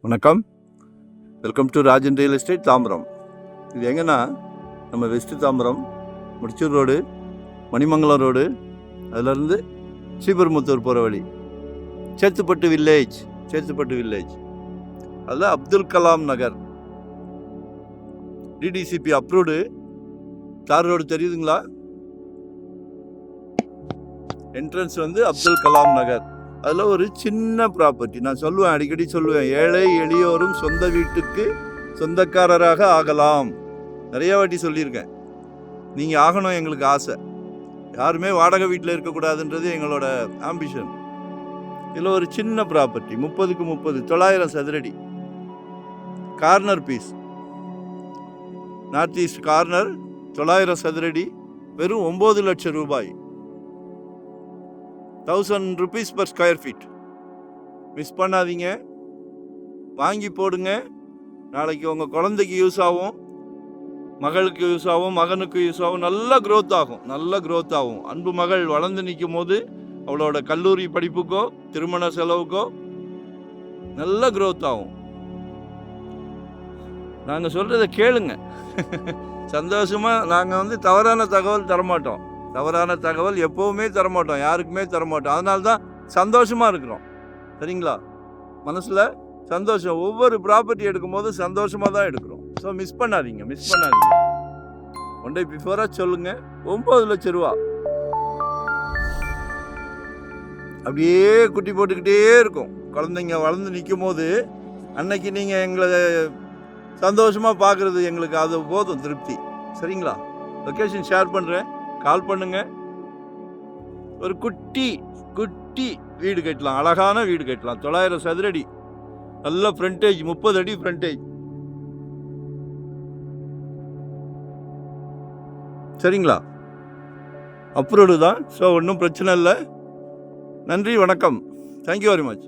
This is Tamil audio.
வணக்கம், welcome to Rajan real estate Tambaram. இது எங்கன்னா நம்ம west Tambaram Mudichur road, Manimangalam road, அதிலேருந்து ஸ்ரீபெரும்புத்தூர் போகிற வழி, சேத்துப்பட்டு வில்லேஜ். அதில் அப்துல் கலாம் நகர், டிடிசிபி அப்ரூவ்டு தார் ரோடு தெரியுதுங்களா? என்ட்ரன்ஸ் வந்து அப்துல் கலாம் நகர். அதில் ஒரு சின்ன ப்ராப்பர்ட்டி, நான் சொல்லுவேன், அடிக்கடி சொல்லுவேன், ஏழை எளியோரும் சொந்த வீட்டுக்கு சொந்தக்காரராக ஆகலாம். நிறைய வாட்டி சொல்லியிருக்கேன். நீங்கள் ஆகணும், எங்களுக்கு ஆசை. யாருமே வாடகை வீட்டில் இருக்கக்கூடாதுன்றது எங்களோட ஆம்பிஷன். இதில் ஒரு சின்ன ப்ராப்பர்ட்டி, 30க்கு 30, 900 சதுரடி, corner piece, north east corner, 900 சதுரடி, வெறும் 9 லட்சம் ரூபாய், 1000 rupees per square feet. Miss பண்ணாதீங்க, வாங்கி போடுங்க. நாளைக்கு உங்கள் குழந்தைக்கு யூஸ் ஆகும், மகளுக்கு யூஸ் ஆகும், மகனுக்கு யூஸ் ஆகும். நல்ல க்ரோத் ஆகும். அன்பு மகள் வளர்ந்து நிற்கும் போது அவளோட கல்லூரி படிப்புக்கோ திருமண செலவுக்கோ நல்ல க்ரோத் ஆகும். நாங்கள் சொல்கிறத கேளுங்க. சந்தோஷமாக நாங்கள் வந்து தவறான தகவல் தரமாட்டோம். தவறான தகவல் எப்போவுமே தரமாட்டோம், யாருக்குமே தரமாட்டோம். அதனால தான் சந்தோஷமாக இருக்கிறோம். சரிங்களா? மனசில் சந்தோஷம். ஒவ்வொரு ப்ராப்பர்ட்டி எடுக்கும்போது சந்தோஷமாக தான் எடுக்கிறோம். ஸோ மிஸ் பண்ணாதீங்க. ஒன் டே பிஃபோராக சொல்லுங்கள். 9 லட்சம் ரூபா அப்படியே குட்டி போட்டுக்கிட்டே இருக்கும். குழந்தைங்க வளர்ந்து நிற்கும் போது அன்னைக்கு நீங்கள் எங்களை சந்தோஷமாக பார்க்குறது எங்களுக்கு அது போதும், திருப்தி. சரிங்களா? லொக்கேஷன் ஷேர் பண்ணுறேன், கால் பண்ணுங்க. ஒரு குட்டி வீடு கட்டலாம், அழகான வீடு கட்டலாம். 900 சதுரடி, நல்ல ஃப்ரண்டேஜ், 30 அடி ஃப்ரண்டேஜ். சரிங்களா? அப்ரூவ்டு தான். ஸோ ஒன்றும் பிரச்சனை இல்லை. நன்றி, வணக்கம். Thank you very much.